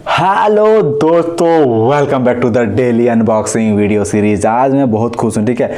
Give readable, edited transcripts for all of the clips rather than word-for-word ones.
Hello दोस्तों, welcome back to the daily unboxing video series. आज मैं बहुत खुश हूँ। ठीक है,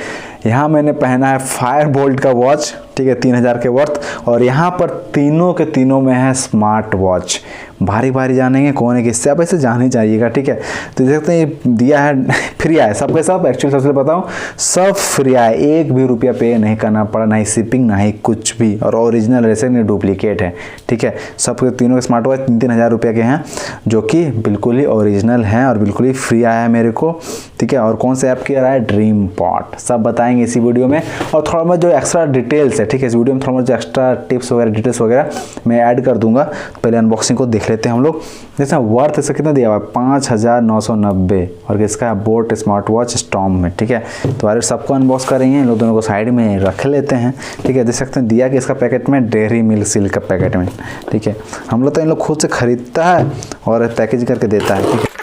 यहाँ मैंने पहना है फायर बोल्ट का वॉच। ठीक है, 3000 के वर्थ। और यहाँ पर तीनों के तीनों में है स्मार्ट वॉच। भारी भारी जानेंगे कौन है किससे, आप ऐसे जान ही चाहिएगा। ठीक है, तो देख सकते हैं ये दिया है फ्री आया सबके सब। एक्चुअली सबसे बताऊँ, सब फ्री आया, एक भी रुपया पे नहीं करना पड़ा, ना ही शिपिंग ना ही कुछ भी। और ओरिजिनल ऐसे नहीं डुप्लीकेट है। ठीक है, सबके तीनों के स्मार्ट वॉच 3-3000 रुपये के हैं, जो कि बिल्कुल ही ओरिजिनल हैं और बिल्कुल ही फ्री आया है मेरे को। ठीक है, और कौन से ऐप की आ रहा है, ड्रीम पॉट, सब बताएंगे इसी वीडियो में। और थोड़ा बहुत जो एक्स्ट्रा डिटेल्स है, ठीक है, इस वीडियो में थोड़ा बहुत जो एक्स्ट्रा टिप्स वगैरह डिटेल्स वगैरह मैं ऐड कर दूंगा। पहले अनबॉक्सिंग को देख लेते हैं हम लोग। जैसे वर्थ इसका कितना दिया हुआ है, 5990, और किसका है, बोट स्मार्ट वॉच स्टॉर्म में। ठीक है, तो अरे सबको अनबॉक्स करेंगे, इन लोग दोनों को साइड में रख लेते हैं। ठीक है, देख सकते हैं दिया कि इसका पैकेट में डेयरी मिल्क सिल्क का पैकेट में। ठीक है, हम लोग तो इन लोग खुद से खरीदता है और पैकेज करके देता है। ठीक है,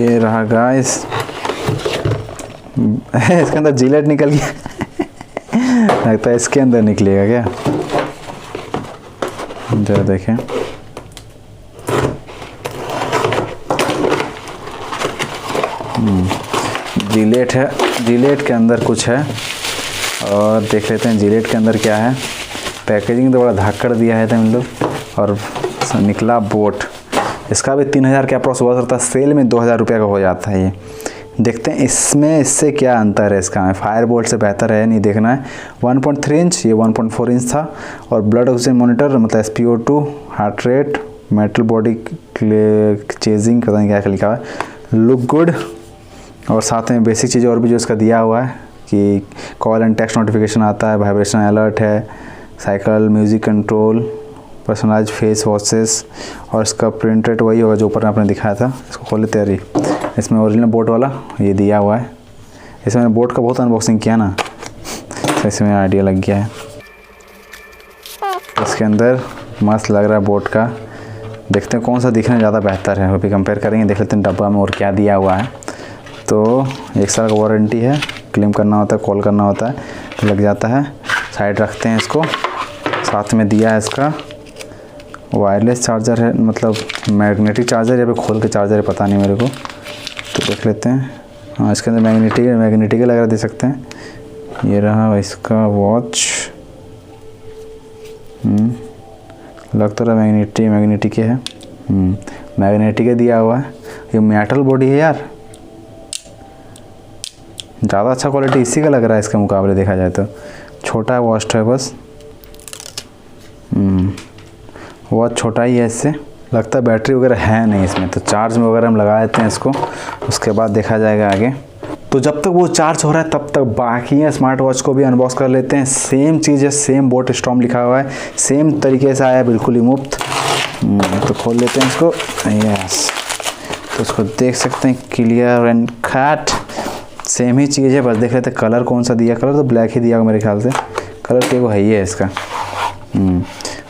ये रहा गाइस, इसके अंदर जिलेट निकल गया लगता है इसके अंदर निकलेगा क्या, जरा देखें। जिलेट है, जिलेट के अंदर कुछ है, और देख लेते हैं जिलेट के अंदर क्या है। पैकेजिंग तो बड़ा धाकड़ दिया है इन लोग, और निकला बोट। इसका भी 3000 के अप्रॉक्स हुआ करता है, सेल में 2000 रुपये का हो जाता है ये। देखते हैं इसमें इससे क्या अंतर है इसका। फायर बोल्ट से बेहतर है, नहीं देखना है। 1.3 इंच, ये 1.4 इंच था। और ब्लड ऑक्सीजन मॉनिटर, मतलब SpO2, heart rate, metal body chasing, पता नहीं क्या लिखा हुआ है, लुक गुड। और साथ में बेसिक चीज़ें और भी जो इसका दिया हुआ है कि कॉल एंड टेक्स्ट नोटिफिकेशन आता है, वाइब्रेशन अलर्ट है, cycle music control, personalise face washes. और इसका प्रिंट रेट वही होगा जो ऊपर आपने दिखाया था। इसको खोले तैयारी, इसमें ओरिजिनल बोट वाला ये दिया हुआ है। इसमें मैंने बोट का बहुत अनबॉक्सिंग किया ना, तो इसमें आइडिया लग गया है। इसके अंदर मस्त लग रहा है बोट का। देखते हैं कौन सा दिखने ज़्यादा बेहतर है, अभी कंपेयर करेंगे। देख लेते हैं डब्बा में और क्या दिया हुआ है। तो 1 साल का वारंटी है, क्लेम करना होता है, कॉल करना होता है तो लग जाता है। साइड रखते हैं इसको। साथ में दिया है इसका वायरलेस चार्जर है, मतलब मैग्नेटिक चार्जर या फिर खोल के चार्जर है, पता नहीं मेरे को। तो देख लेते हैं। हाँ, इसके अंदर मैग्नेटिक लगा दे सकते हैं। ये रहा इसका वॉच। लग तो रहा मैग्नेटिक है। मैग्नेटिक दिया हुआ है। ये मेटल बॉडी है यार, ज़्यादा अच्छा क्वालिटी इसी का लग रहा है इसके मुकाबले देखा जाए तो। छोटा है वॉच है बस, वॉच छोटा ही है इससे। लगता है बैटरी वगैरह है नहीं इसमें, तो चार्ज में वगैरह हम लगा देते हैं इसको, उसके बाद देखा जाएगा आगे। तो जब तक वो चार्ज हो रहा है तब तक बाकी है स्मार्ट वॉच को भी अनबॉक्स कर लेते हैं। सेम चीज़ है, सेम बोट स्टॉर्म लिखा हुआ है, सेम तरीके से आया है, बिल्कुल ही मुफ्त। तो खोल लेते हैं इसको। यस, तो इसको देख सकते हैं, क्लियर एंड कट, सेम ही चीज़ है। बस देख लेते हैं कलर कौन सा दिया। कलर तो ब्लैक ही दिया होगा मेरे ख्याल से, कलर के वो है ही है इसका।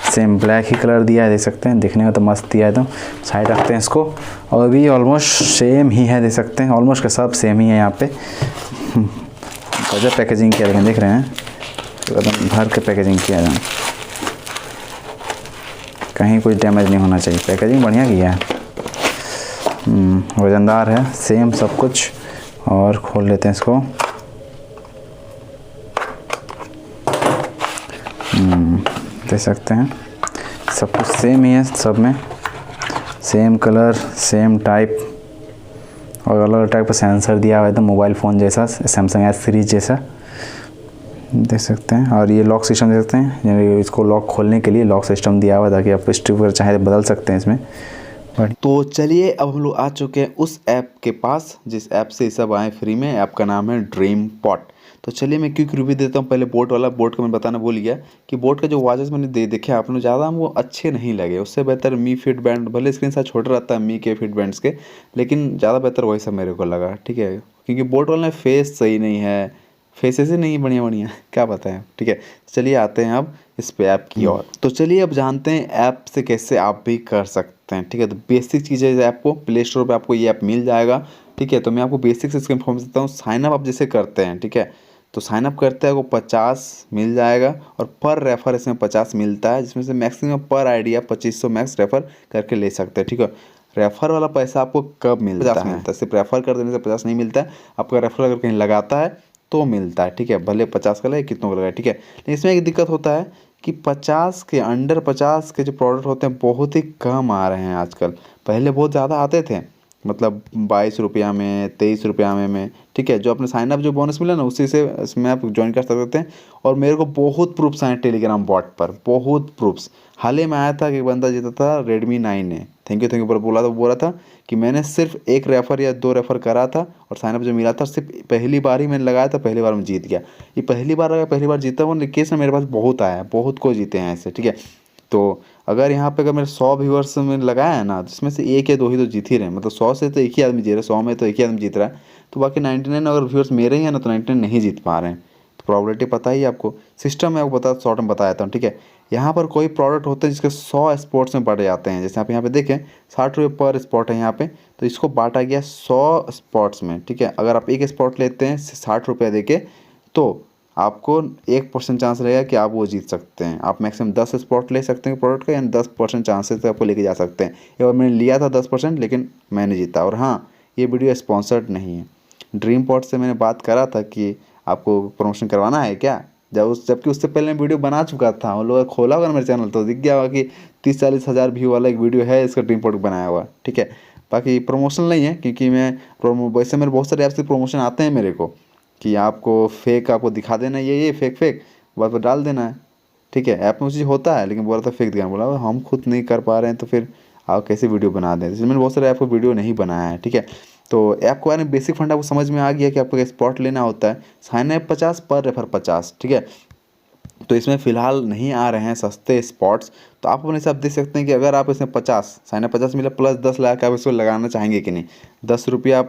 सेम ब्लैक ही कलर दिया है, देख सकते हैं। दिखने में तो मस्त दिया है। तो साइड रखते हैं इसको। और भी ऑलमोस्ट सेम ही है, देख सकते हैं। ऑलमोस्ट का सब सेम ही है यहाँ पे। गजब पैकेजिंग किया, लेकिन देख रहे हैं एकदम भर के पैकेजिंग किया है, कहीं कुछ डैमेज नहीं होना चाहिए। पैकेजिंग बढ़िया किया है, वजनदार है, सेम सब कुछ। और खोल लेते हैं इसको। देख सकते हैं सब कुछ सेम ही है, सब में सेम कलर, सेम टाइप, और अलग अलग टाइप का सेंसर दिया हुआ है, तो मोबाइल फ़ोन जैसा, सैमसंग S सीरीज जैसा देख सकते हैं। और ये लॉक सिस्टम देख सकते हैं, यानी इसको लॉक खोलने के लिए लॉक सिस्टम दिया हुआ है, ताकि आप स्ट्रिप वगैरह चाहे तो बदल सकते हैं इसमें। तो चलिए, अब हम लोग आ चुके हैं उस ऐप के पास जिस ऐप से ये सब आए फ्री में। ऐप का नाम है ड्रीम पॉट। तो चलिए मैं क्विक रिव्यू देता हूँ। पहले बोट वाला, बोट का मैं बताना भूल गया कि बोट का जो वॉचेस मैंने देखे आप लोग, ज़्यादा हमको अच्छे नहीं लगे। उससे बेहतर मी फिट बैंड, भले स्क्रीन साइज छोटा रहता है मी के फिट बैंड्स के, लेकिन ज़्यादा बेहतर वही सब मेरे को लगा। ठीक है, क्योंकि बोट वाला में फेस सही नहीं है, फेसेस ही नहीं बढ़िया बढ़िया, क्या बताएं। ठीक है, चलिए आते हैं अब इस पे ऐप की ओर। तो चलिए अब जानते हैं ऐप से कैसे आप भी कर सकते हैं। ठीक है, तो बेसिक चीज़ें इस ऐप को प्ले स्टोर पे आपको ये ऐप मिल जाएगा। ठीक है, तो मैं आपको बेसिक से इसका इन्फॉर्मेशन देता हूँ। साइन अप आप जैसे करते हैं, ठीक है, तो साइनअप करते हैं, आपको 50 मिल जाएगा और पर रेफ़र इसमें 50 मिलता है, जिसमें से मैक्सिमम पर आईडी आप 2500 मैक्स रेफ़र करके ले सकते हैं। ठीक है, रेफ़र वाला पैसा आपको कब मिलता है? मिलता है, सिर्फ रेफ़र कर देने से 50 नहीं मिलता है, आपका रेफ़र अगर कहीं लगाता है तो मिलता है। ठीक है, भले 50 का लगे कितनों का लगाए। ठीक है, लेकिन इसमें एक दिक्कत होता है कि 50 के अंडर 50 के जो प्रोडक्ट होते हैं बहुत ही कम आ रहे हैं आजकल। पहले बहुत ज़्यादा आते थे, मतलब 22 रुपया में, 23 रुपया में। ठीक है, जो अपने साइनअप जो बोनस मिला ना उसी से इसमें आप ज्वाइन कर सकते हैं। और मेरे को बहुत प्रूफ्स आए टेलीग्राम बॉट पर, बहुत प्रूफ्स। हाल ही में आया था कि एक बंदा जीता था Redmi 9 ने, थैंक यू पर बोला था, बोल रहा था कि मैंने सिर्फ एक रेफ़र या 2 रेफ़र करा था और साइनअप जो मिला था सिर्फ पहली बार ही मैंने लगाया था, पहली बार में जीत गया। ये पहली बार अगर पहली बार जीता वो केस ना मेरे पास बहुत आया है, बहुत को जीते हैं ऐसे। ठीक है, तो अगर यहाँ पे अगर मेरे 100 व्यूअर्स में लगाया है ना, जिसमें से 1 या 2 ही तो जीत ही रहे हैं, मतलब 100 से तो एक ही आदमी जीत रहा है, 100 में तो एक ही आदमी जीत रहा है, तो बाकी 99 अगर व्यूअर्स मेरे ही हैं ना तो 99 नहीं जीत पा रहे हैं। तो प्रॉबिलिटी पता ही है आपको, सिस्टम मैं आपको शॉर्ट में बता देता हूँ। ठीक है, यहाँ पर कोई प्रोडक्ट होते हैं जिसके 100 स्पॉट्स में बढ़ जाते हैं, जैसे आप यहाँ पे देखें 60 रुपये पर स्पॉट है यहाँ पे, तो इसको बांटा गया 100 स्पॉट्स में। ठीक है, अगर आप एक स्पॉट लेते हैं 60 रुपये दे के, तो आपको 1% चांस रहेगा कि आप वो जीत सकते हैं। आप मैक्सिमम 10 स्पॉट ले सकते हैं प्रोडक्ट का, यानी 10% चांसेस आपको लेके जा सकते हैं। एक बार मैंने लिया था 10%, लेकिन मैंने जीता। और हाँ, ये वीडियो स्पॉन्सर्ड नहीं है। ड्रीम पॉट से मैंने बात करा था कि आपको प्रमोशन करवाना है क्या, जबकि उससे पहले मैं वीडियो बना चुका था। उन लोगों ने खोला होगा ना मेरे चैनल तो दिख गया होगा कि 30-40 हज़ार व्यू वाला एक वीडियो है इसका ड्रीम पॉट बनाया हुआ। ठीक है, बाकी प्रमोशन नहीं है, क्योंकि वैसे मेरे बहुत सारे ऐप से प्रमोशन आते हैं मेरे को कि आपको फेक आपको दिखा देना है, ये फेक बात पर डाल देना है। ठीक है, ऐप में वो चीज़ होता है, लेकिन बोला था फेक दिखाना, बोला हम खुद नहीं कर पा रहे हैं तो फिर आप कैसे वीडियो बना दें, इसलिए मैंने बहुत सारे ऐप को वीडियो नहीं बनाया है। ठीक है, तो ऐप के बारे में बेसिक फंड आपको समझ में आ गया कि आपको स्पॉट लेना होता है, साइन अप 50 पर रेफर 50। ठीक है, तो इसमें फ़िलहाल नहीं आ रहे हैं सस्ते स्पॉट्स, तो आप अपने हिसाब देख सकते हैं कि अगर आप इसमें 50 साइन अप 50 मिला प्लस 10 लाख आप इसको लगाना चाहेंगे कि नहीं, 10 रुपया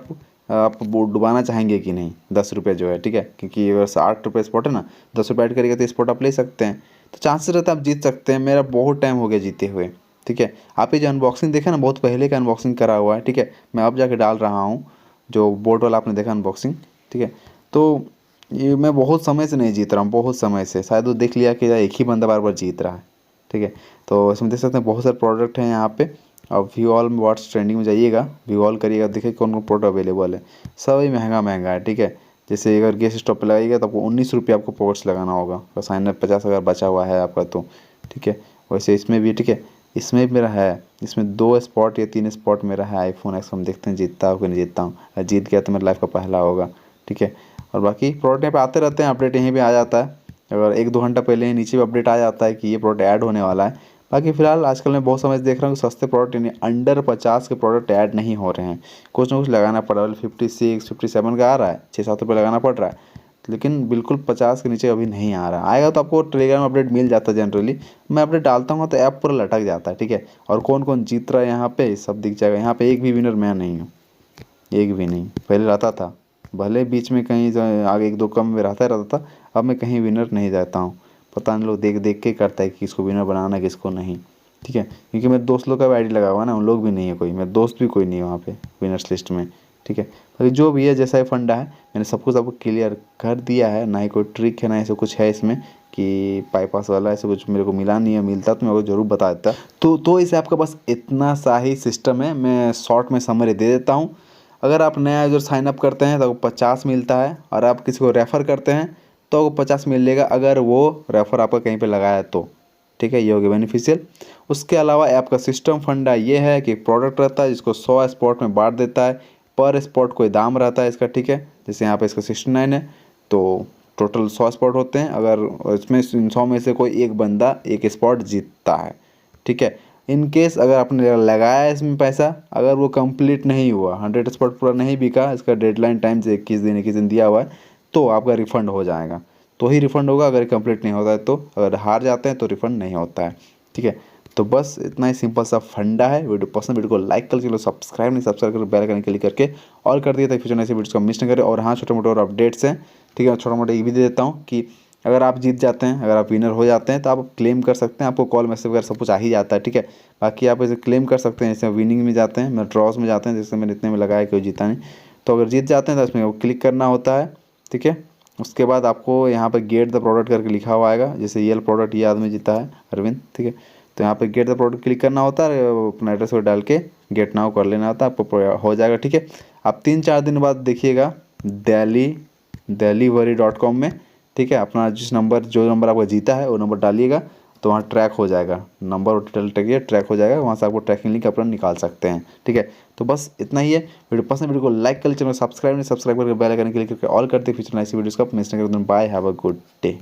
आप वो डुबाना चाहेंगे कि नहीं, 10 रुपये जो है। ठीक है, क्योंकि अगर 60 रुपये स्पॉट है ना, 10 रुपये ऐड करिएगा तो स्पॉट आप ले सकते हैं, तो चांसेस रहता है आप जीत सकते हैं। मेरा बहुत टाइम हो गया जीते हुए। ठीक है, आप ये जो अनबॉक्सिंग देखा ना, बहुत पहले का अनबॉक्सिंग करा हुआ है। ठीक है, मैं अब जाके डाल रहा हूँ, जो बोट वाला आपने देखा अनबॉक्सिंग। ठीक है, तो ये मैं बहुत समय से नहीं जीत रहा हूँ, बहुत समय से, शायद वो देख लिया कि एक ही बंदा बार बार जीत रहा है। ठीक है, तो इसमें देख सकते हैं बहुत सारे प्रोडक्ट हैं यहाँ पे। अब व्यू ऑल व्हाट्स ट्रेंडिंग में जाइएगा, व्यू ऑल करिएगा, देखिए कौन कौन प्रोडक्ट अवेलेबल है। सब ही महंगा है। ठीक है, जैसे अगर गैस स्टोव पर लगाइएगा तो आपको 19 रुपये आपको पॉकेट्स लगाना होगा, तो साइन अप 50 अगर बचा हुआ है आपका तो। ठीक है, वैसे इसमें भी, ठीक है, इसमें भी मेरा है, इसमें 2 स्पॉट या 3 स्पॉट मेरा है आईफोन एक्स। हम देखते हैं जीतता हूँ कि नहीं जीतता हूँ, अगर जीत गया तो मेरा लाइफ का पहला होगा। ठीक है, और बाकी प्रोडक्ट यहाँ पे आते रहते हैं, अपडेट यहीं पे आ जाता है, अगर 1-2 घंटा पहले ही नीचे भी अपडेट आ जाता है कि ये प्रोडक्ट ऐड होने वाला है। बाकी फ़िलहाल आजकल मैं बहुत समय से देख रहा हूँ कि सस्ते प्रोडक्ट यानी अंडर 50 के प्रोडक्ट ऐड नहीं हो रहे हैं, कुछ ना कुछ लगाना पड़ रहा है। 56-57 का आ रहा है, 6-7 रुपये लगाना पड़ रहा है, लेकिन बिल्कुल 50 के नीचे अभी नहीं आ रहा। आएगा तो आपको टेलीग्राम अपडेट मिल जाता है जनरली, मैं अपडेट डालता हूँ तो ऐप पूरा लटक जाता है। ठीक है, और कौन कौन जीत रहा है यहाँ पे सब दिख जाएगा। यहाँ पे एक भी विनर मैं नहीं हूँ, एक भी नहीं। पहले रहता था, भले बीच में कहीं आगे 1-2 कम में रहता था, अब मैं कहीं विनर नहीं रहता हूँ। पता नहीं लोग देख देख के करता है कि किसको विनर बनाना है किसको नहीं। ठीक है, क्योंकि मेरे दोस्त लोग का भी आईडी लगा हुआ है ना, उन लोग भी नहीं है कोई, मेरे दोस्त भी कोई नहीं है वहाँ पे विनर्स लिस्ट में। ठीक है, बाकी जो भी है जैसा ही फंडा है मैंने सब कुछ आपको क्लियर कर दिया है, ना ही कोई ट्रिक है ना ऐसा कुछ है इसमें कि बाईपास वाला ऐसा कुछ मेरे को मिला नहीं है, मिलता तो मैं वो ज़रूर बता देता। तो इस ऐप का बस इतना सा ही सिस्टम है, मैं शॉर्ट में समरी दे देता हूँ। अगर आप नया यूज़र साइन अप करते हैं तो आपको 50 मिलता है, और आप किसी को रेफ़र करते हैं तो आपको 50 मिलेगा अगर वो रेफ़र आपका कहीं पे लगाया है तो। ठीक है, ये हो गया बेनिफिशियल। उसके अलावा ऐप का सिस्टम फंडा ये है कि प्रोडक्ट रहता है जिसको 100 स्पॉट में बांट देता है, पर स्पॉट कोई दाम रहता है इसका। ठीक है, जैसे यहाँ पे इसका 69 है, तो टोटल 100 स्पॉट होते हैं, अगर इसमें 100 में से कोई एक बंदा एक स्पॉट जीतता है। ठीक है, इन केस अगर आपने लगाया है इसमें पैसा, अगर वो कंप्लीट नहीं हुआ, 100 स्पॉट पूरा नहीं बिका, इसका डेडलाइन टाइम से 21 दिन दिया हुआ है, तो आपका रिफ़ंड हो जाएगा, तो ही रिफ़ंड होगा। अगर कंप्लीट नहीं होता है तो, अगर हार जाते हैं तो रिफ़ंड नहीं होता है। ठीक है, तो बस इतना ही सिंपल सा फंडा है। वीडियो पसंद, वीडियो को लाइक कर लो, सब्सक्राइब कर बेल आइकन क्लिक करके और कर दिया था फ्यूचर ऐसे वीडियोस को मिस न करें। और हाँ, छोटे मोटे और अपडेट्स हैं। ठीक है, छोटा मोटा ये भी दे देता हूँ कि अगर आप जीत जाते हैं, अगर आप विनर हो जाते हैं तो आप क्लेम कर सकते हैं, आपको कॉल मैसेज वगैरह सब कुछ आ ही जाता है। ठीक है, बाकी आप इसे क्लेम कर सकते हैं, जैसे विनिंग में जाते हैं, मैं ड्रॉज में जाते हैं, जैसे मैंने इतने में लगाया कोई जीता नहीं, तो अगर जीत जाते हैं तो इसमें क्लिक करना होता है। ठीक है, उसके बाद आपको यहाँ पे गेट द प्रोडक्ट करके लिखा हुआ आएगा, जैसे ये प्रोडक्ट ये आदमी जीता है अरविंद, ठीक है। तो यहाँ पे गेट द प्रोडक्ट क्लिक करना होता है, अपना एड्रेस को डाल के गेट नाउ कर लेना होता है, आपको हो जाएगा, ठीक है। आप 3-4 दिन बाद देखिएगा delhivery.com में, ठीक है, अपना जो नंबर आपका जीता है वो नंबर डालिएगा, तो वहाँ ट्रैक हो जाएगा, नंबर और डिटेल ट्रैक हो जाएगा, वहाँ से आपको ट्रैकिंग लिंक अपना निकाल सकते हैं, ठीक है। तो बस इतना ही है। वीडियो पसंद, वीडियो को लाइक कर लीजिए, चैनल सब्सक्राइब करके बेल आइकन क्लिक करके ऑल करते हैं फ्यूचर ऐसी वीडियोस का मिस नहीं करते। Bye, have a good day.